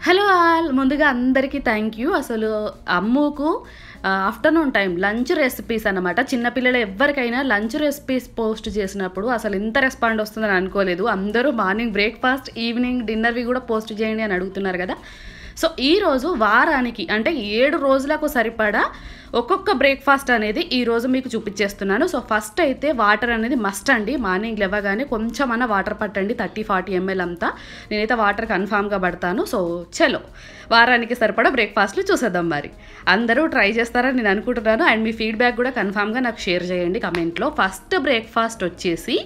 Hello all ముందుగా అందరికీ thank you. అసలు అమ్ముకు ఆఫ్టర్నూన్ టైం లంచ్ రెసిపీస్ అన్నమాట. చిన్నపిల్లలు ఎవరికైనా లంచ్ రెసిపీస్ పోస్ట్ చేసినప్పుడు అసలు ఇంత రెస్పాండ్ వస్తుందని అనుకోలేదు. అందరూ మార్నింగ్ బ్రేక్ఫాస్ట్, ఈవినింగ్ డిన్నర్వి కూడా పోస్ట్ చేయండి అని అడుగుతున్నారు కదా. సో ఈరోజు వారానికి అంటే 7 రోజులకు సరిపడా ఒక్కొక్క బ్రేక్ఫాస్ట్ అనేది ఈరోజు మీకు చూపించేస్తున్నాను. సో ఫస్ట్ అయితే వాటర్ అనేది మస్ట్ అండి. మార్నింగ్ లేవగానే కొంచెం అన్న వాటర్ పట్టండి, 30-40 ml అంతా. నేనైతే వాటర్ కన్ఫామ్గా పడతాను. సో చలో వారానికి సరిపడా బ్రేక్ఫాస్ట్లు చూసేద్దాం. మరి అందరూ ట్రై చేస్తారని నేను అనుకుంటున్నాను. అండ్ మీ ఫీడ్బ్యాక్ కూడా కన్ఫామ్గా నాకు షేర్ చేయండి కమెంట్లో. ఫస్ట్ బ్రేక్ఫాస్ట్ వచ్చేసి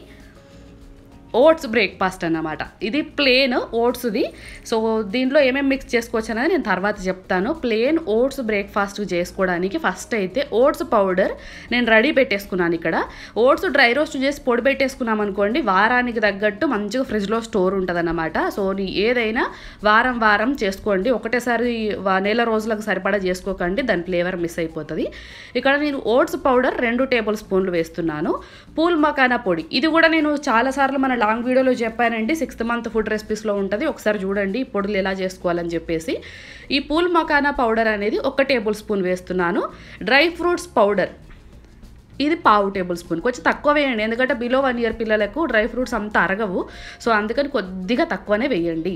ఓట్స్ బ్రేక్ఫాస్ట్ అన్నమాట. ఇది ప్లేన్ ఓట్స్ది. సో దీంట్లో ఏమేమి మిక్స్ చేసుకోవచ్చు అనేది నేను తర్వాత చెప్తాను. ప్లేన్ ఓట్స్ బ్రేక్ఫాస్ట్ చేసుకోవడానికి ఫస్ట్ అయితే ఓట్స్ పౌడర్ నేను రెడీ పెట్టేసుకున్నాను. ఇక్కడ ఓట్స్ డ్రై రోస్ట్ చేసి పొడి పెట్టేసుకున్నాం అనుకోండి, వారానికి తగ్గట్టు మంచిగా ఫ్రిడ్జ్లో స్టోర్ ఉంటుంది అన్నమాట. సో ఏదైనా వారం వారం చేసుకోండి, ఒకటేసారి నెల రోజులకు సరిపడా చేసుకోకండి, దాని ఫ్లేవర్ మిస్ అయిపోతుంది. ఇక్కడ నేను ఓట్స్ పౌడర్ 2 టేబుల్ స్పూన్లు వేస్తున్నాను. పూల్ మకానా పొడి, ఇది కూడా నేను చాలాసార్లు మన లాంగ్ వీడియోలో చెప్పానండి. 6th మంత్ ఫుడ్ రెసిపీస్లో ఉంటుంది, ఒకసారి చూడండి పొడులు ఎలా చేసుకోవాలని చెప్పేసి. ఈ పూల్ మకానా పౌడర్ అనేది 1 టేబుల్ స్పూన్ వేస్తున్నాను. డ్రై ఫ్రూట్స్ పౌడర్ ఇది 1/2 టేబుల్ స్పూన్, కొంచెం తక్కువ వేయండి, ఎందుకంటే బిలో 1 year పిల్లలకు డ్రై ఫ్రూట్స్ అంత అరగవు. సో అందుకని కొద్దిగా తక్కువనే వేయండి.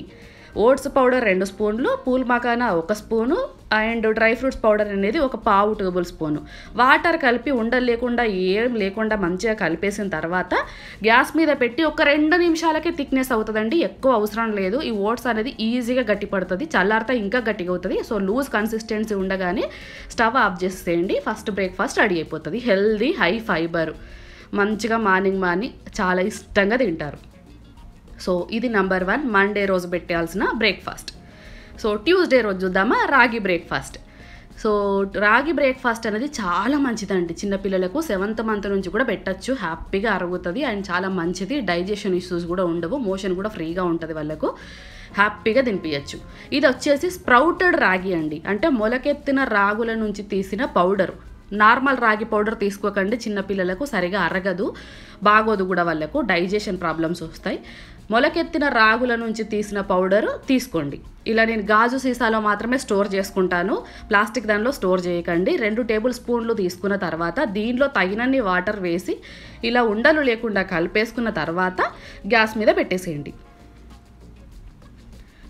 ఓట్స్ పౌడర్ 2 స్పూన్లు, pool makhana 1 spoon, and dry fruits powder అనేది 1/4 టేబుల్ స్పూను. వాటర్ కలిపి ఉండలు లేకుండా ఏం లేకుండా మంచిగా కలిపేసిన తర్వాత గ్యాస్ మీద పెట్టి ఒక 2 నిమిషాలకే థిక్నెస్ అవుతుందండి, ఎక్కువ అవసరం లేదు. ఈ ఓట్స్ అనేది ఈజీగా గట్టి పడుతుంది, చల్లారితే ఇంకా గట్టిగా అవుతుంది. సో లూజ్ కన్సిస్టెన్సీ ఉండగానే స్టవ్ ఆఫ్ చేసేయండి. ఫస్ట్ బ్రేక్ఫాస్ట్ రెడీ అయిపోతుంది. హెల్దీ, హై ఫైబర్, మంచిగా మార్నింగ్ చాలా ఇష్టంగా తింటారు. సో ఇది నెంబర్ 1 మండే రోజు పెట్టాల్సిన బ్రేక్ఫాస్ట్. సో ట్యూస్డే రోజు చూద్దామా రాగి బ్రేక్ఫాస్ట్. సో రాగి బ్రేక్ఫాస్ట్ అనేది చాలా మంచిదండి చిన్నపిల్లలకు. 7th మంత్ నుంచి కూడా పెట్టచ్చు, హ్యాపీగా అరుగుతుంది అండ్ చాలా మంచిది. డైజెషన్ ఇష్యూస్ కూడా ఉండవు, మోషన్ కూడా ఫ్రీగా ఉంటుంది, వాళ్ళకు హ్యాపీగా తినిపించచ్చు. ఇది వచ్చేసి స్ప్రౌటెడ్ రాగి అండి, అంటే మొలకెత్తిన రాగుల నుంచి తీసిన పౌడరు. నార్మల్ రాగి పౌడర్ తీసుకోకండి, చిన్నపిల్లలకు సరిగా అరగదు, బాగోదు కూడా, వాళ్ళకు డైజెషన్ ప్రాబ్లమ్స్ వస్తాయి. మొలకెత్తిన రాగుల నుంచి తీసిన పౌడర్ తీసుకోండి. ఇలా నేను గాజు సీసాలో మాత్రమే స్టోర్ చేసుకుంటాను, ప్లాస్టిక్ దానిలో స్టోర్ చేయకండి. 2 టేబుల్ స్పూన్లు తీసుకున్న తర్వాత దీనిలో తగినన్ని వాటర్ వేసి ఇలా ఉండలు లేకుండా కలిపేసుకున్న తర్వాత గ్యాస్ మీద పెట్టేసేయండి.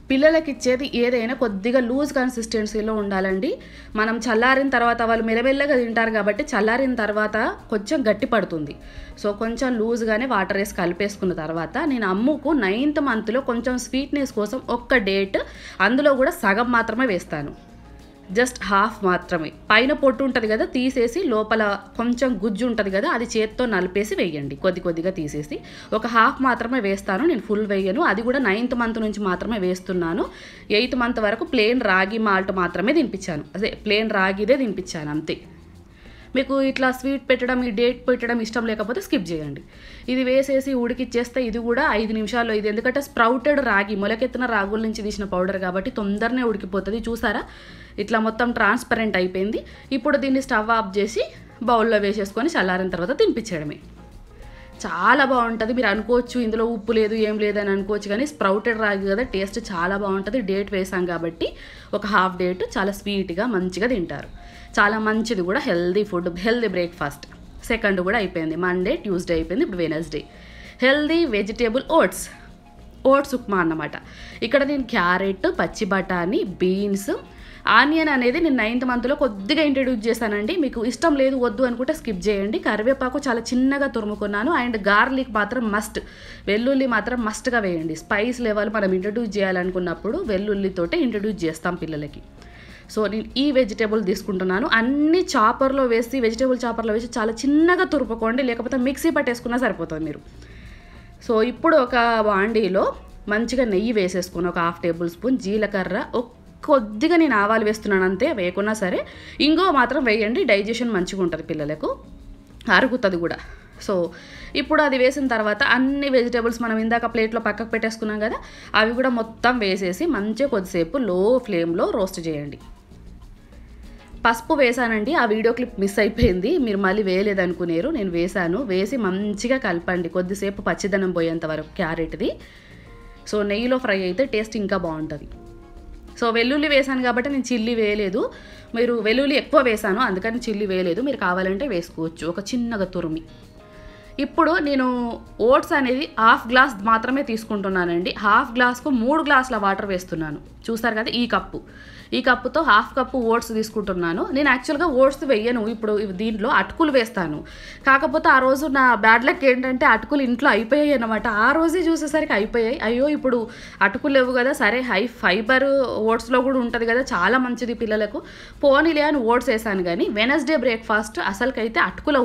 పిల్లలకి ఇచ్చేది ఏదైనా కొద్దిగా లూజ్ కన్సిస్టెన్సీలో ఉండాలండి. మనం చల్లారిన తర్వాత వాళ్ళు మెల్లమెల్లగా తింటారు కాబట్టి చల్లారిన తర్వాత కొంచెం గట్టి పడుతుంది. సో కొంచెం లూజ్గానే వాటర్ వేసి కలిపేసుకున్న తర్వాత నేను అమ్ముకు 9th మంత్లో కొంచెం స్వీట్నెస్ కోసం 1 డేట్, అందులో కూడా సగం మాత్రమే వేస్తాను, జస్ట్ హాఫ్ మాత్రమే. పైన పొట్టు ఉంటుంది కదా తీసేసి లోపల కొంచెం గుజ్జు ఉంటుంది కదా, అది చేత్తో నలిపేసి వేయండి, కొద్దిగా తీసేసి. ఒక హాఫ్ మాత్రమే వేస్తాను, నేను ఫుల్ వేయను. అది కూడా 9th మంత్ నుంచి మాత్రమే వేస్తున్నాను. 8th మంత్ వరకు ప్లేన్ రాగి మాల్ట్ మాత్రమే తినిపించాను, అదే ప్లేన్ రాగిదే తినిపించాను అంతే. మీకు ఇట్లా స్వీట్ పెట్టడం, ఈ డేట్ పెట్టడం ఇష్టం లేకపోతే స్కిప్ చేయండి. ఇది వేసేసి ఉడికిచ్చేస్తే ఇది కూడా 5 నిమిషాల్లో, ఇది ఎందుకంటే స్ప్రౌటెడ్ రాగి, మొలకెత్తిన రాగుల నుంచి తీసిన పౌడర్ కాబట్టి తొందరనే ఉడికిపోతుంది. చూసారా ఇట్లా మొత్తం ట్రాన్స్పరెంట్ అయిపోయింది. ఇప్పుడు దీన్ని స్టవ్ ఆఫ్ చేసి బౌల్లో వేసేసుకొని చల్లారిన తర్వాత తినిపించడమే. చాలా బాగుంటుంది. మీరు అనుకోవచ్చు ఇందులో ఉప్పు లేదు ఏం లేదని అనుకోవచ్చు, కానీ స్ప్రౌటెడ్ రాగి కదా, టేస్ట్ చాలా బాగుంటుంది. డేట్ వేసాం కాబట్టి ఒక హాఫ్ డేట్ చాలా స్వీట్గా మంచిగా తింటారు. చాలా మంచిది కూడా, healthy food, healthy breakfast. Second కూడా అయిపోయింది, మండే ట్యూస్డే అయిపోయింది, ఇప్పుడు Wednesday. Healthy vegetable oats upma అన్నమాట. ఇక్కడ నేను క్యారెట్, పచ్చి బఠానీ, బీన్స్, ఆనియన్ అనేది నేను 9th మంత్లో కొద్దిగా ఇంట్రడ్యూస్ చేశానండి. మీకు ఇష్టం లేదు వద్దు అనుకుంటే స్కిప్ చేయండి. కరివేపాకు చాలా చిన్నగా తురుముకున్నాను. అండ్ గార్లిక్ మాత్రం మస్ట్, వెల్లుల్లి మాత్రం మస్ట్గా వేయండి. స్పైస్ లెవెల్ మనం ఇంట్రడ్యూస్ చేయాలనుకున్నప్పుడు వెల్లుల్లితోటే ఇంట్రడ్యూస్ చేస్తాం పిల్లలకి. సో నేను ఈ వెజిటేబుల్ తీసుకుంటున్నాను. అన్ని చాపర్లో వేసి, వెజిటేబుల్ చాపర్లో వేసి చాలా చిన్నగా తురుపుకోండి, లేకపోతే మిక్సీ పట్టేసుకున్నా సరిపోతుంది మీరు. సో ఇప్పుడు ఒక బాండీలో మంచిగా నెయ్యి వేసేసుకుని 1 హాఫ్ టేబుల్ స్పూన్, జీలకర్ర, కొద్దిగా నేను ఆవాలు వేస్తున్నాను అంతే, వేయకున్నా సరే. ఇంగో మాత్రం వేయండి, డైజెషన్ మంచిగా ఉంటుంది పిల్లలకు, అరుగుతుంది కూడా. సో ఇప్పుడు అది వేసిన తర్వాత అన్ని వెజిటేబుల్స్ మనం ఇందాక ప్లేట్లో పక్కకు పెట్టేసుకున్నాం కదా, అవి కూడా మొత్తం వేసేసి మంచిగా కొద్దిసేపు లో ఫ్లేమ్లో రోస్ట్ చేయండి. పసుపు వేసానండి, ఆ వీడియో క్లిప్ మిస్ అయిపోయింది, మీరు మళ్ళీ వేయలేదనుకునేరు, నేను వేసాను. వేసి మంచిగా కలపండి కొద్దిసేపు, పచ్చిదనం పోయేంత వరకు క్యారెట్ది. సో నెయ్యిలో ఫ్రై అయితే టేస్ట్ ఇంకా బాగుంటుంది. సో వెల్లుల్లి వేసాను కాబట్టి నేను చిల్లీ వేయలేదు. మీరు వెల్లుల్లి ఎక్కువ వేసాను అందుకని చిల్లీ వేయలేదు. మీరు కావాలంటే వేసుకోవచ్చు ఒక చిన్నగా తురిమి. ఇప్పుడు నేను ఓట్స్ అనేది హాఫ్ గ్లాస్ మాత్రమే తీసుకుంటున్నానండి. హాఫ్ గ్లాస్కు 3 గ్లాసుల వాటర్ వేస్తున్నాను. చూస్తారు కదా ఈ కప్పుతో హాఫ్ కప్పు ఓట్స్ తీసుకుంటున్నాను. నేను యాక్చువల్గా ఓట్స్ వేయను, ఇప్పుడు దీంట్లో అటుకులు వేస్తాను. కాకపోతే ఆ రోజు నా బ్యాడ్ లక్ ఏంటంటే అటుకులు ఇంట్లో అయిపోయాయి అన్నమాట. ఆ రోజే చూసేసరికి అయిపోయాయి. అయ్యో ఇప్పుడు అటుకులు లేవు కదా, సరే హై ఫైబర్ ఓట్స్లో కూడా ఉంటుంది కదా, చాలా మంచిది పిల్లలకు, పోనీలే అని ఓట్స్ వేసాను. కానీ వెనస్డే బ్రేక్ఫాస్ట్ అసలుకైతే అటుకులు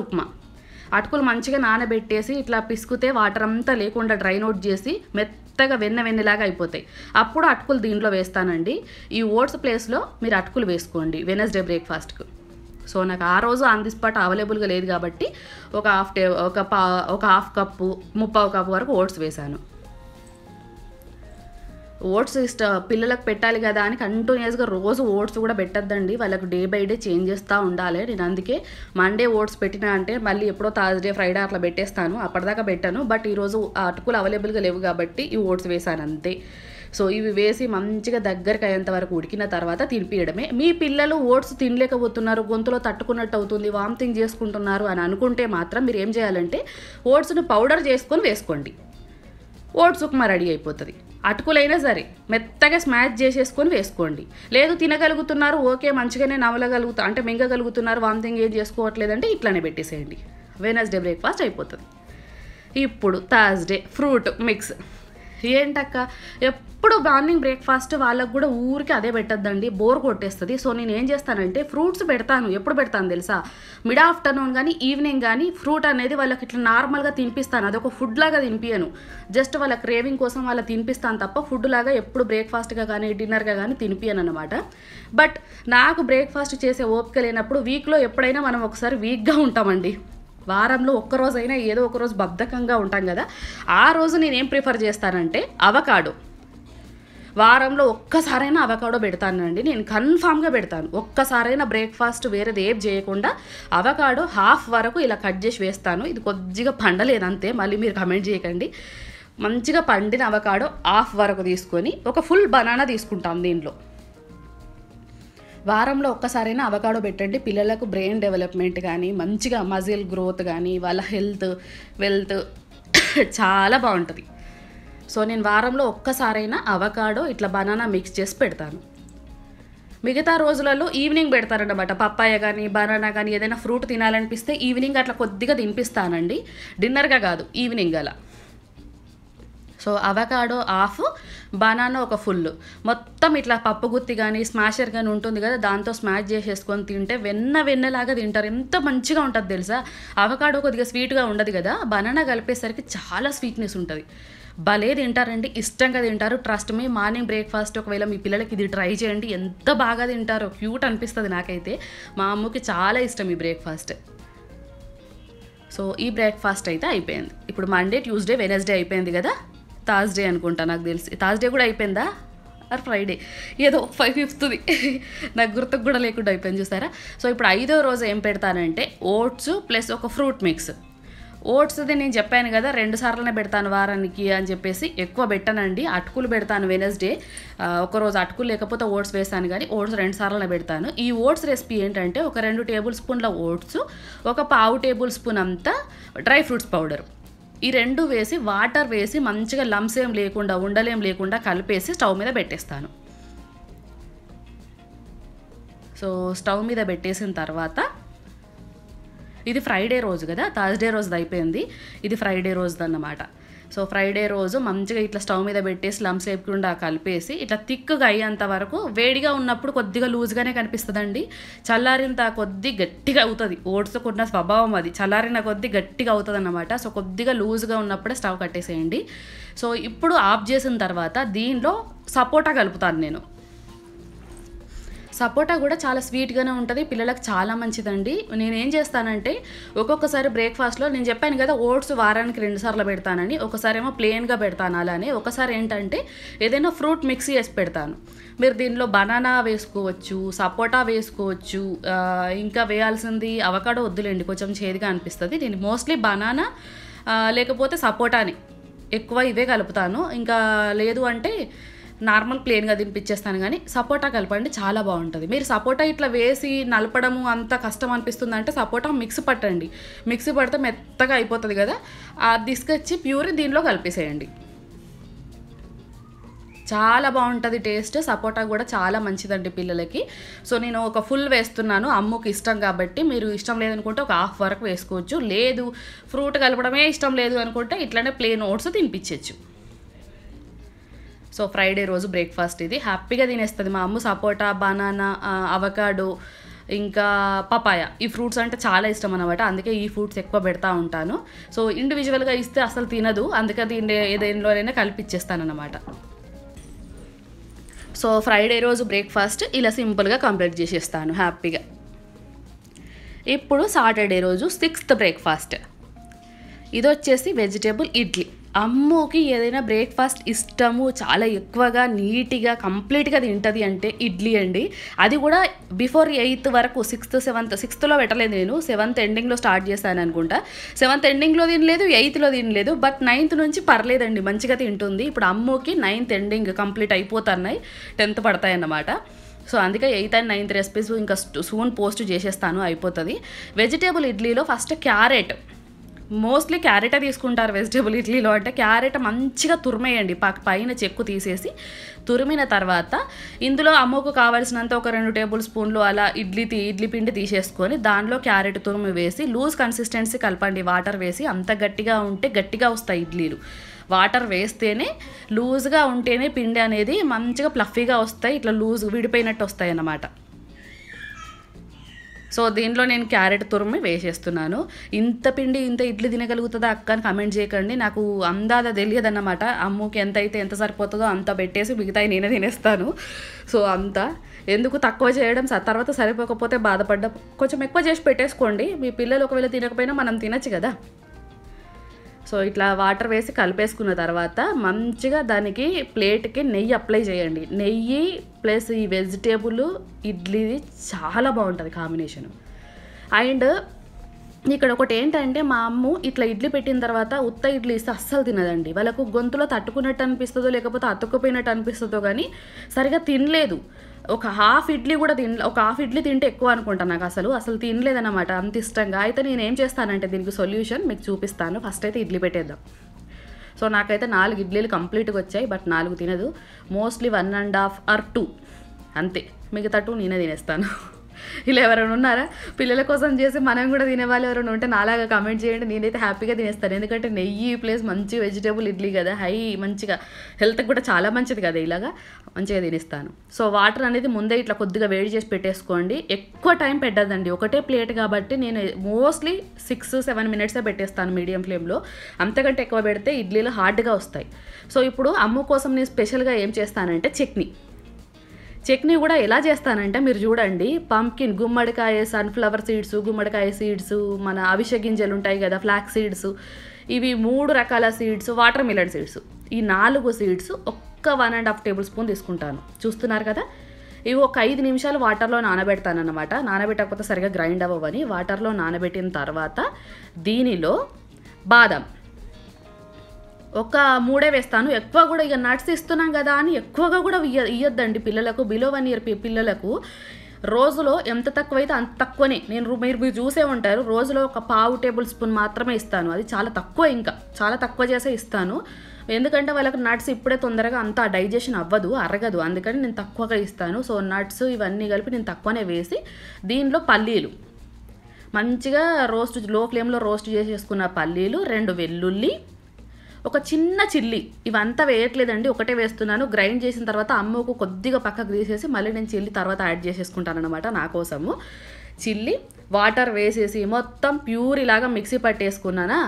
మంచిగా నానబెట్టేసి ఇట్లా పిసుకుతే వాటర్ అంతా లేకుండా డ్రైన్ అవుట్ చేసి మెత్తగా వెన్నలాగా అయిపోతాయి. అప్పుడు అటుకులు దీంట్లో వేస్తానండి. ఈ ఓట్స్ ప్లేస్లో మీరు అటుకులు వేసుకోండి వెనస్డే బ్రేక్ఫాస్ట్కు. సో నాకు ఆ రోజు ఆన్ ది స్పాట్ అవైలబుల్గా లేదు కాబట్టి ఒక హాఫ్ కప్పు 3/4 కప్పు వరకు ఓట్స్ వేసాను. ఓట్స్ పిల్లలకు పెట్టాలి కదా అని కంటిన్యూస్గా రోజు ఓట్స్ కూడా పెట్టద్దండి, వాళ్ళకు డే బై డే చేంజ్ చేస్తూ ఉండాలి. నేను అందుకే మండే ఓట్స్ పెట్టినా అంటే మళ్ళీ ఎప్పుడో థర్స్డే ఫ్రైడే అట్లా పెట్టేస్తాను, అప్పటిదాకా పెట్టాను. బట్ ఈరోజు అటుకులు అవైలబుల్గా లేవు కాబట్టి ఈ ఓట్స్ వేసాను అంతే. సో ఇవి వేసి మంచిగా దగ్గరికి అయ్యేంత వరకు ఉడికిన తర్వాత తినిపించడమే. మీ పిల్లలు ఓట్స్ తినలేకపోతున్నారు, గొంతులో తట్టుకున్నట్టు అవుతుంది, వామిటింగ్ చేసుకుంటున్నారు అని అనుకుంటే మాత్రం మీరు ఏం చేయాలంటే ఓట్స్ను పౌడర్ చేసుకొని వేసుకోండి. ఓట్స్ ఉప్మా రెడీ అయిపోతుంది. అటుకులైనా సరే మెత్తగా స్మాష్ చేసేసుకొని వేసుకోండి. లేదు తినగలుగుతున్నారు, ఓకే మంచిగానే అంటే మింగగలుగుతున్నారు, వామిటింగ్ ఏం చేసుకోవట్లేదంటే ఇట్లానే పెట్టేసేయండి. వెనస్డే బ్రేక్ఫాస్ట్ అయిపోతుంది. ఇప్పుడు థర్స్డే ఫ్రూట్ మిక్స్. ఏంటక్క ఎప్పుడు మార్నింగ్ బ్రేక్ఫాస్ట్ వాళ్ళకు కూడా ఊరికి అదే పెట్టద్దండి, బోర్ కొట్టేస్తుంది. సో నేను ఏం చేస్తానంటే ఫ్రూట్స్ పెడతాను. ఎప్పుడు పెడతాను తెలుసా, మిడ్ ఆఫ్టర్నూన్ కానీ ఈవినింగ్ కానీ ఫ్రూట్ అనేది వాళ్ళకి ఇట్లా నార్మల్గా తినిపిస్తాను. అదొక ఫుడ్ లాగా తినిపించను, జస్ట్ వాళ్ళ క్రేవింగ్ కోసం వాళ్ళ తినిపిస్తాను తప్ప ఫుడ్ లాగా ఎప్పుడు బ్రేక్ఫాస్ట్గా కానీ డిన్నర్గా కానీ తినిపించను అనమాట. బట్ నాకు బ్రేక్ఫాస్ట్ చేసే ఓపిక లేనప్పుడు వీక్లో ఎప్పుడైనా మనం ఒకసారి వీక్గా ఉంటామండి, వారంలో ఒక్కరోజైనా ఏదో ఒకరోజు బద్ధకంగా ఉంటాం కదా, ఆ రోజు నేనేం ప్రిఫర్ చేస్తానంటే అవకాడో. వారంలో ఒక్కసారైనా అవకాడో పెడతానండి, నేను కన్ఫామ్గా పెడతాను. ఒక్కసారైనా బ్రేక్ఫాస్ట్ వేరేది ఏం చేయకుండా అవకాడో హాఫ్ వరకు ఇలా కట్ చేసి వేస్తాను. ఇది కొద్దిగా పండలేదంతే, మళ్ళీ మీరు కమెంట్ చేయకండి. మంచిగా పండిన అవకాడో హాఫ్ వరకు తీసుకొని ఒక ఫుల్ బనానా తీసుకుంటాం దీంట్లో. వారంలో ఒక్కసారైనా అవకాడో పెట్టండి. పిల్లలకు బ్రెయిన్ డెవలప్మెంట్ కానీ మంచిగా మజిల్ గ్రోత్ కానీ వాళ్ళ వెల్త్ చాలా బాగుంటుంది. సో నేను వారంలో ఒక్కసారైనా అవకాడో ఇట్లా బనానా మిక్స్ చేసి పెడతాను. మిగతా రోజులలో ఈవినింగ్ పెడతారన్నమాట. పప్పాయ కానీ బనానా కానీ ఏదైనా ఫ్రూట్ తినాలనిపిస్తే ఈవినింగ్ అట్లా కొద్దిగా తినిపిస్తానండి, డిన్నర్గా కాదు, ఈవినింగ్ అలా. సో అవకాడో హాఫ్, బనానా ఒక ఫుల్, మొత్తం ఇట్లా పప్పు గుత్తి కానీ స్మాషర్ కానీ ఉంటుంది కదా, దాంతో స్మాష్ చేసేసుకొని తింటే వెన్నలాగా తింటారు. ఎంత మంచిగా ఉంటుంది తెలుసా. అవకాడో కొద్దిగా స్వీట్గా ఉండదు కదా, బనానా కలిపేసరికి చాలా స్వీట్నెస్ ఉంటుంది. భలే తింటారండి, ఇష్టంగా తింటారు. ట్రస్ట్ మీ, మార్నింగ్ బ్రేక్ఫాస్ట్ ఒకవేళ మీ పిల్లలకి ఇది ట్రై చేయండి, ఎంత బాగా తింటారో, క్యూట్ అనిపిస్తుంది నాకైతే. మా అమ్మకి చాలా ఇష్టం ఈ బ్రేక్ఫాస్ట్. సో ఈ బ్రేక్ఫాస్ట్ అయితే అయిపోయింది. ఇప్పుడు మండే, ట్యూస్డే, వెనస్డే అయిపోయింది కదా, థర్స్డే అనుకుంటా, నాకు తెలిసి థర్స్డే కూడా అయిపోయిందా ఆర్ ఫ్రైడే, ఏదో 5th నాకు గుర్తుకు కూడా లేకుండా అయిపోయింది చూసారా. సో ఇప్పుడు 5వ రోజు ఏం పెడతానంటే ఓట్స్ ప్లస్ ఒక ఫ్రూట్ మిక్స్. ఓట్స్ది నేను చెప్పాను కదా 2 సార్లనే పెడతాను వారానికి అని చెప్పేసి, ఎక్కువ పెట్టానండి. అటుకులు పెడతాను వెనస్డే, ఒకరోజు అటుకులు లేకపోతే ఓట్స్ వేస్తాను, కానీ ఓట్స్ 2 సార్లనే పెడతాను. ఈ ఓట్స్ రెసిపీ ఏంటంటే ఒక 2 టేబుల్ స్పూన్ల ఓట్స్, ఒక 1/2 టేబుల్ స్పూన్ అంతా డ్రై ఫ్రూట్స్ పౌడర్, ఈ 2 వేసి వాటర్ వేసి మంచిగా లమ్స్ ఏం లేకుండా ఉండలేం లేకుండా కలిపేసి స్టవ్ మీద పెట్టేస్తాను. సో స్టవ్ మీద పెట్టేసిన తర్వాత ఇది ఫ్రైడే రోజు కదా, థర్స్డే రోజుది అయిపోయింది, ఇది ఫ్రైడే రోజుది అన్నమాట. సో ఫ్రైడే రోజు మంచిగా ఇట్లా స్టవ్ మీద పెట్టేసి లమ్స్ వేయకుండా కలిపేసి ఇట్లా థిక్గా అయ్యేంత వరకు, వేడిగా ఉన్నప్పుడు కొద్దిగా లూజ్గానే కనిపిస్తుందండి, చల్లారినంత కొద్ది గట్టిగా అవుతుంది. ఓట్స్ కొన్న స్వభావం అది, చల్లారిన కొద్ది గట్టిగా అవుతుంది అన్నమాట. సో కొద్దిగా లూజ్గా ఉన్నప్పుడే స్టవ్ కట్టేసేయండి. సో ఇప్పుడు ఆఫ్ చేసిన తర్వాత దీనిలో సపోటా కలుపుతాను నేను. సపోటా కూడా చాలా స్వీట్గానే ఉంటుంది, పిల్లలకు చాలా మంచిదండి. నేనేం చేస్తానంటే ఒక్కొక్కసారి బ్రేక్ఫాస్ట్లో నేను చెప్పాను కదా ఓట్స్ వారానికి 2 సార్లు పెడతానని, ఒకసారి ఏమో ప్లెయిన్గా పెడతాను అలానే, ఒకసారి ఏంటంటే ఏదైనా ఫ్రూట్ మిక్స్ చేసి పెడతాను. మీరు దీనిలో బనానా వేసుకోవచ్చు, సపోటా వేసుకోవచ్చు, ఇంకా వేయాల్సింది అవకాడో వద్దులేండి, కొంచెం చేదుగా అనిపిస్తుంది. నేను మోస్ట్లీ బనానా లేకపోతే సపోటాని ఎక్కువ ఇవే కలుపుతాను. ఇంకా లేదు అంటే నార్మల్ ప్లెయిన్గా తినిపించేస్తాను, కానీ సపోటా కలపండి, చాలా బాగుంటుంది. మీరు సపోటా ఇట్లా వేసి నలపడము అంత కష్టం అనిపిస్తుంది అంటే సపోటా మిక్సీ పట్టండి. మిక్సీ పడితే మెత్తగా అయిపోతుంది కదా, అది తీసుకొచ్చి ప్యూర్ దీనిలో కలిపేసేయండి. చాలా బాగుంటుంది టేస్ట్. సపోటా కూడా చాలా మంచిదండి పిల్లలకి. సో నేను ఒక ఫుల్ వేస్తున్నాను, అమ్ముకి ఇష్టం కాబట్టి. మీరు ఇష్టం లేదనుకుంటే ఒక హాఫ్ వరకు వేసుకోవచ్చు. లేదు ఫ్రూట్ కలపడమే ఇష్టం లేదు అనుకుంటే ఇట్లానే ప్లెయిన్ ఓట్స్ తినిపించవచ్చు. సో ఫ్రైడే రోజు బ్రేక్ఫాస్ట్ ఇది. హ్యాపీగా తినేస్తుంది మా అమ్మ. సపోటా, బనానా, అవకాడో, ఇంకా పపాయ, ఈ ఫ్రూట్స్ అంటే చాలా ఇష్టం అనమాట. అందుకే ఈ ఫ్రూట్స్ ఎక్కువ పెడతా ఉంటాను. సో ఇండివిజువల్గా ఇస్తే అసలు తినదు, అందుకే దీన్ని ఏదేలోనైనా కలిపిచ్చేస్తానమాట. సో ఫ్రైడే రోజు బ్రేక్ఫాస్ట్ ఇలా సింపుల్గా కంప్లీట్ చేసేస్తాను హ్యాపీగా. ఇప్పుడు సాటర్డే రోజు 6th బ్రేక్ఫాస్ట్. ఇది వచ్చేసి వెజిటేబుల్ ఇడ్లీ. అమ్మోకి ఏదైనా బ్రేక్ఫాస్ట్ ఇష్టము, చాలా ఎక్కువగా నీట్గా కంప్లీట్గా తింటుంది అంటే ఇడ్లీ అండి. అది కూడా బిఫోర్ 8th వరకు, 6th 7th 6thలో పెట్టలేదు నేను, 7th ఎండింగ్లో స్టార్ట్ చేశాను అనుకుంటా. 7th ఎండింగ్లో తినలేదు, 8thలో తినలేదు, బట్ 9th నుంచి పర్లేదండి, మంచిగా తింటుంది. ఇప్పుడు అమ్మోకి 9th ఎండింగ్ కంప్లీట్ అయిపోతున్నాయి, 10th పడతాయి అన్నమాట. సో అందుకే 8th and 9th రెసిపీస్ ఇంకా సూన్ పోస్ట్ చేసేస్తాను, అయిపోతుంది. వెజిటేబుల్ ఇడ్లీలో ఫస్ట్ క్యారెట్, మోస్ట్లీ క్యారెటే తీసుకుంటారు వెజిటేబుల్ ఇడ్లీలో. అంటే క్యారెట్ మంచిగా తురిమేయండి, పైన చెక్కు తీసేసి తురిమిన తర్వాత ఇందులో అమ్మకు కావాల్సినంత ఒక 2 టేబుల్ స్పూన్లు అలా ఇడ్లీ పిండి తీసేసుకొని దానిలో క్యారెట్ తురిమి వేసి లూజ్ కన్సిస్టెన్సీ కలపండి. వాటర్ వేసి, అంత గట్టిగా ఉంటే గట్టిగా వస్తాయి ఇడ్లీలు. వాటర్ వేస్తేనే, లూజ్గా ఉంటేనే పిండి అనేది మంచిగా ప్లఫీగా వస్తాయి, ఇట్లా లూజ్ విడిపోయినట్టు వస్తాయి అన్నమాట. సో దీంట్లో నేను క్యారెట్ తురిమి వేసేస్తున్నాను. ఇంత పిండి ఇంత ఇడ్లీ తినగలుగుతుందా అక్క అని కమెంట్ చేయకండి, నాకు అందాద తెలియదు అన్నమాట. అమ్ముకి ఎంత అయితే ఎంత సరిపోతుందో అంత పెట్టేసి మిగతాయి నేనే తినేస్తాను. సో అంతా ఎందుకు తక్కువ చేయడం, తర్వాత సరిపోకపోతే బాధపడ్డా. కొంచెం ఎక్కువ చేసి పెట్టేసుకోండి, మీ పిల్లలు ఒకవేళ తినకపోయినా మనం తినచ్చు కదా. సో ఇట్లా వాటర్ వేసి కలిపేసుకున్న తర్వాత మంచిగా దానికి ప్లేట్కి నెయ్యి అప్లై చేయండి. నెయ్యి ప్లస్ ఈ వెజిటేబుల్ ఇడ్లీది చాలా బాగుంటుంది కాంబినేషను. అండ్ ఇక్కడ ఒకటి ఏంటంటే, మా అమ్మ ఇట్లా ఇడ్లీ పెట్టిన తర్వాత ఉత్త ఇడ్లీ ఇస్తే అస్సలు తినదండి. వాళ్ళకు గొంతులో తట్టుకున్నట్టు అనిపిస్తుందో లేకపోతే అతుక్కుపోయినట్టు అనిపిస్తుందో కానీ సరిగా తినలేదు. ఒక హాఫ్ ఇడ్లీ తింటే ఎక్కువ అనుకుంటాను, నాకు అసలు తినలేదన్నమాట అంత ఇష్టంగా. అయితే నేను ఏం చేస్తానంటే దీనికి సొల్యూషన్ మీకు చూపిస్తాను. ఫస్ట్ అయితే ఇడ్లీ పెట్టేద్దాం. సో నాకైతే 4 ఇడ్లీలు కంప్లీట్గా వచ్చాయి, బట్ 4 తినదు. మోస్ట్లీ 1.5 or 2 అంతే, మిగతా 2 నేనే తినేస్తాను. ఇలా ఎవరైనా ఉన్నారా పిల్లల కోసం చేసి మనం కూడా తినేవాళ్ళు ఎవరైనా ఉంటే నాలాగా కమెంట్ చేయండి. నేనైతే హ్యాపీగా తినేస్తాను, ఎందుకంటే నెయ్యి ప్లస్ మంచి వెజిటేబుల్ ఇడ్లీ కదా, మంచిగా హెల్త్కి కూడా చాలా మంచిది కదా, ఇలాగా మంచిగా తినేస్తాను. సో వాటర్ అనేది ముందే ఇట్లా కొద్దిగా వేడి చేసి పెట్టేసుకోండి. ఎక్కువ టైం పెట్టద్దండి, ఒకటే ప్లేట్ కాబట్టి నేను మోస్ట్లీ 6-7 minutes పెట్టేస్తాను మీడియం ఫ్లేమ్లో. అంతకంటే ఎక్కువ పెడితే ఇడ్లీలు హార్డ్గా వస్తాయి. సో ఇప్పుడు అమ్మ కోసం నేను స్పెషల్గా ఏం చేస్తానంటే చట్నీ కూడా ఎలా చేస్తానంటే మీరు చూడండి. పంకిన్, గుమ్మడికాయ, సన్ఫ్లవర్ సీడ్స్, గుమ్మడికాయ సీడ్స్, మన అవిసె గింజలు ఉంటాయి కదా, ఫ్లాక్ సీడ్స్, ఇవి 3 రకాల సీడ్స్, వాటర్ మిలన్ సీడ్స్, ఈ 4 సీడ్స్ ఒక్క 1.5 tablespoon తీసుకుంటాను. చూస్తున్నారు కదా, ఇవి ఒక 5 నిమిషాలు వాటర్లో నానబెడతానన్నమాట. నానబెట్టకపోతే సరిగా గ్రైండ్ అవ్వవని వాటర్లో నానబెట్టిన తర్వాత దీనిలో బాదం ఒక 3 వేస్తాను. ఎక్కువ కూడా ఇక నట్స్ ఇస్తున్నాం కదా అని ఎక్కువగా కూడా ఇయ్యొద్దండి పిల్లలకు. బిలో 1 year పిల్లలకు రోజులో ఎంత తక్కువైతే అంత తక్కువనే. మీరు చూసే ఉంటారు, రోజులో ఒక 1/2 tablespoon మాత్రమే ఇస్తాను. అది చాలా తక్కువ, ఇంకా చాలా తక్కువ చేసే ఇస్తాను. ఎందుకంటే వాళ్ళకి నట్స్ ఇప్పుడే తొందరగా అంత డైజెషన్ అరగదు, అందుకని నేను తక్కువగా ఇస్తాను. సో నట్స్ ఇవన్నీ కలిపి నేను తక్కువనే వేసి దీనిలో పల్లీలు మంచిగా లో ఫ్లేమ్లో రోస్ట్ చేసేసుకున్న పల్లీలు, 2 వెల్లుల్లి, ఒక చిన్న చిల్లీ, ఇవంతా వేయట్లేదండి, ఒకటే వేస్తున్నాను. గ్రైండ్ చేసిన తర్వాత అమ్మకు కొద్దిగా పక్కకు తీసేసి మళ్ళీ నేను చిల్లీ తర్వాత యాడ్ చేసేసుకుంటాను అనమాట నా కోసము. చిల్లీ వాటర్ వేసేసి మొత్తం ప్యూర్ ఇలాగా మిక్సీ పట్టేసుకున్నానా.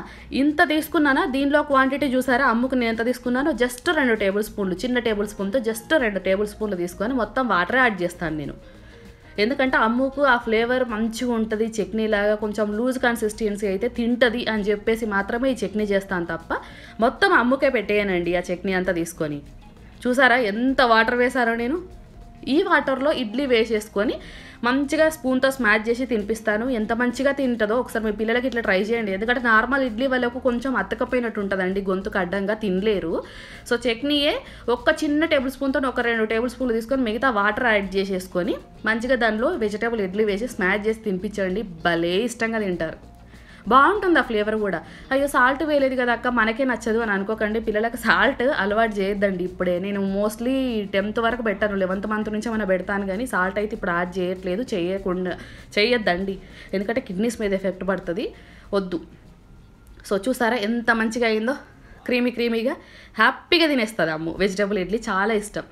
ఇంత తీసుకున్నానా, దీనిలో క్వాంటిటీ చూసారా, అమ్ముకు నేను ఎంత తీసుకున్నాను, జస్ట్ 2 tablespoons, చిన్న టేబుల్ స్పూన్తో జస్ట్ 2 tablespoons తీసుకొని మొత్తం వాటర్ యాడ్ చేస్తాను నేను. ఎందుకంటే అమ్ముకు ఆ ఫ్లేవర్ మంచిగా ఉంటుంది, చట్నీ లాగా కొంచెం లూజ్ కన్సిస్టెన్సీ అయితే తింటుంది అని చెప్పేసి మాత్రమే ఈ చట్నీ చేస్తాను తప్ప మొత్తం అమ్ముకే పెట్టేయనండి ఆ చట్నీ అంతా తీసుకొని. చూసారా ఎంత వాటర్ వేసారో నేను. ఈ వాటర్లో ఇడ్లీ వేసేసుకొని మంచిగా స్పూన్తో స్మాష్ చేసి తినిపిస్తాను. ఎంత మంచిగా తింటుందో ఒకసారి మీ పిల్లలకి ఇట్లా ట్రై చేయండి. ఎందుకంటే నార్మల్ ఇడ్లీ వాళ్ళకు కొంచెం అతకపోయినట్టు ఉంటుందండి, గొంతుకు అడ్డంగా తినలేరు. సో చట్నీయే ఒక చిన్న టేబుల్ స్పూన్తో ఒక 2 టేబుల్ స్పూన్లు తీసుకొని మిగతా వాటర్ యాడ్ చేసేసుకొని మంచిగా దానిలో వెజిటేబుల్ ఇడ్లీ వేసి స్మాష్ చేసి తినిపించండి. భలే ఇష్టంగా తింటారు. బాగుంటుంది ఆ ఫ్లేవర్ కూడా. అయ్యో సాల్ట్ వేయలేదు కదా అక్క మనకే నచ్చదు అని అనుకోకండి. పిల్లలకు సాల్ట్ అలవాటు చేయొద్దండి. ఇప్పుడే నేను మోస్ట్లీ 10th వరకు పెట్టాను, 11th మంత్ నుంచి మనం పెడతాను, కానీ సాల్ట్ అయితే ఇప్పుడు యాడ్ చేయట్లేదు, చేయొద్దండి. ఎందుకంటే కిడ్నీస్ మీద ఎఫెక్ట్ పడుతుంది, వద్దు. సో చూసారా ఎంత మంచిగా అయిందో, క్రీమీగా హ్యాపీగా తినేస్తుంది అమ్ము. వెజిటేబుల్ ఇడ్లీ చాలా ఇష్టం.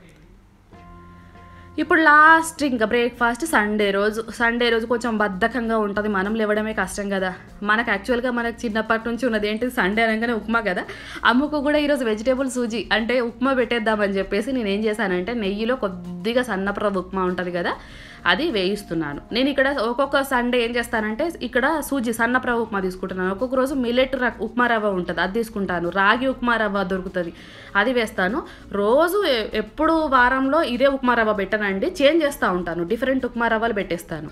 ఇప్పుడు లాస్ట్ ఇంకా బ్రేక్ఫాస్ట్ సండే రోజు కొంచెం బద్ధకంగా ఉంటుంది, మనం లేవడమే కష్టం కదా. మనకు యాక్చువల్గా మనకు చిన్నప్పటి నుంచి ఉన్నది ఏంటి, సండే అనగానే ఉప్మా కదా. అమ్ముకు కూడా ఈరోజు వెజిటేబుల్ సూజీ అంటే ఉప్మా పెట్టేద్దామని చెప్పేసి నేను ఏం చేశానంటే నెయ్యిలో కొద్దిగా సన్నప్రవ ఉప్మా ఉంటుంది కదా, అది వేయిస్తున్నాను. నేను ఇక్కడ ఒక్కొక్క సండే ఏం చేస్తానంటే ఇక్కడ సూజీ సన్నప్రవ ఉప్మా తీసుకుంటున్నాను. ఒక్కొక్క రోజు మిల్లెట్ ఉప్మా రవ్వ ఉంటుంది, అది తీసుకుంటాను. రాగి ఉప్మా రవ్వ దొరుకుతుంది, అది వేస్తాను. రోజు ఎప్పుడు వారంలో ఇదే ఉప్మా రవ్వ పెట్టనండి, చేంజ్ చేస్తూ ఉంటాను, డిఫరెంట్ ఉప్మా రవ్వలు పెట్టేస్తాను.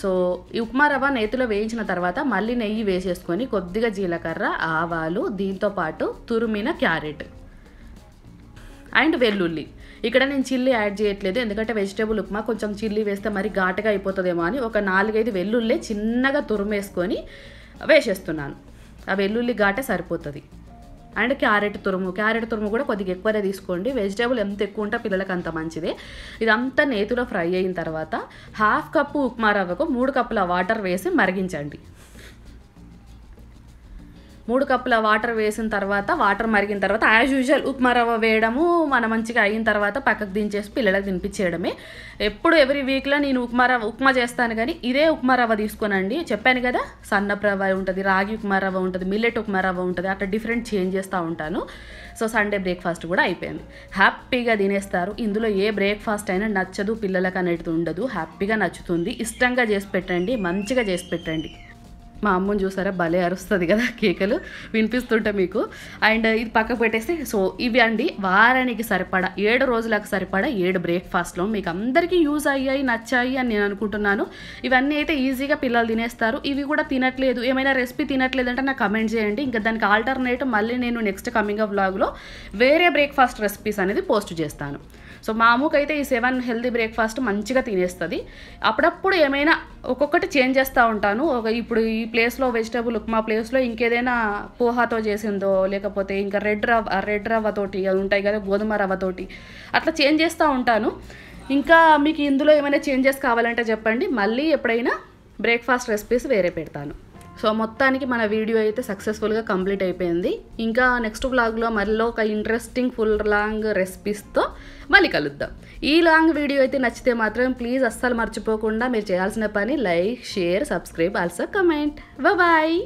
సో ఈ ఉప్మా రవ్వ నేతిలో వేయించిన తర్వాత మళ్ళీ నెయ్యి వేసేసుకొని కొద్దిగా జీలకర్ర, ఆవాలు, దీంతోపాటు తురిమిన క్యారెట్ అండ్ వెల్లుల్లి. ఇక్కడ నేను చిల్లీ యాడ్ చేయట్లేదు, ఎందుకంటే వెజిటేబుల్ ఉప్మా కొంచెం చిల్లీ వేస్తే మరి ఘాటుగా అయిపోతుందేమో అని ఒక 4-5 వెల్లుల్లి చిన్నగా తురిమేసుకొని వేసేస్తున్నాను. ఆ వెల్లుల్లి ఘాటే సరిపోతుంది. అండ్ క్యారెట్ తురుము కూడా కొద్దిగా ఎక్కువనే తీసుకోండి. వెజిటేబుల్ ఎంత ఎక్కువ ఉంటే పిల్లలకి అంత మంచిదే. ఇదంతా నేతిలో ఫ్రై అయిన తర్వాత 1/2 కప్పు ఉప్మా రవ్వకు 3 కప్పుల వాటర్ వేసి మరిగించండి. 3 కప్పుల వాటర్ వేసిన తర్వాత వాటర్ మరిగిన తర్వాత యాజ్ యూజువల్ ఉప్మా రవ్వ వేయడము మన మంచిగా అయిన తర్వాత పక్కకు దించేసి పిల్లలకు తినిపించేయడమే. ఎప్పుడు ఎవ్రీ వీక్లో నేను ఉప్మా చేస్తాను, కానీ ఇదే ఉప్మా రవ్వ తీసుకోనండి. చెప్పాను కదా, సన్నపు రవ్వ ఉంటుంది, రాగి ఉప్మా రవ్వ ఉంటుంది, మిల్లెట్ ఉప్మా రవ్వ ఉంటుంది, అట్లా డిఫరెంట్ చేంజ్ చేస్తూ ఉంటాను. సో సండే బ్రేక్ఫాస్ట్ కూడా అయిపోయింది, హ్యాపీగా తినేస్తారు. ఇందులో ఏ బ్రేక్ఫాస్ట్ అయినా నచ్చదు పిల్లలకు అనేది ఉండదు, హ్యాపీగా నచ్చుతుంది. ఇష్టంగా చేసి పెట్టండి, మంచిగా చేసి పెట్టండి. మా అమ్మని చూసారా భలే అరుస్తుంది కదా, కేకలు వినిపిస్తుంటే మీకు. అండ్ ఇది పక్కకు పెట్టేస్తే సో ఇవి అండి వారానికి సరిపడా 7 రోజులకు సరిపడా 7 బ్రేక్ఫాస్ట్లో మీకు అందరికీ యూజ్ అయ్యాయి, నచ్చాయి అని నేను అనుకుంటున్నాను. ఇవన్నీ అయితే ఈజీగా పిల్లలు తినేస్తారు. ఇవి కూడా తినట్లేదు, ఏమైనా రెసిపీ తినట్లేదు అంటే నాకు కమెంట్ చేయండి. ఇంకా దానికి ఆల్టర్నేట్ మళ్ళీ నేను నెక్స్ట్ కమింగ్ అప్ వ్లాగ్లో వేరే బ్రేక్ఫాస్ట్ రెసిపీస్ అనేది పోస్ట్ చేస్తాను. సో మా అమ్మకైతే ఈ 7 హెల్తీ బ్రేక్ఫాస్ట్ మంచిగా తినేస్తుంది. అప్పుడప్పుడు ఏమైనా ఒక్కొక్కటి చేంజ్ చేస్తూ ఉంటాను. ఇప్పుడు ఈ ప్లేస్లో వెజిటేబుల్ ఉప్మా ప్లేస్లో ఇంకేదైనా పోహాతో చేసిందో, లేకపోతే ఇంకా రెడ్ రవ్వతోటి అది ఉంటాయి కదా, గోధుమ రవ్వతోటి అట్లా చేంజ్ చేస్తూ ఉంటాను. ఇంకా మీకు ఇందులో ఏమైనా చేంజెస్ కావాలంటే చెప్పండి, మళ్ళీ ఎప్పుడైనా బ్రేక్ఫాస్ట్ రెసిపీస్ వేరే పెడతాను. సో మొత్తానికి మన వీడియో అయితే సక్సెస్ఫుల్గా కంప్లీట్ అయిపోయింది. ఇంకా నెక్స్ట్ వ్లాగ్లో మళ్ళీ ఒక ఇంట్రెస్టింగ్ ఫుల్ లాంగ్ రెసిపీస్తో మళ్ళీ కలుద్దాం. ఈ లాంగ్ వీడియో అయితే నచ్చితే మాత్రం ప్లీజ్ అస్సలు మర్చిపోకుండా మీరు చేయాల్సిన పని like, share, subscribe, also comment. Bye.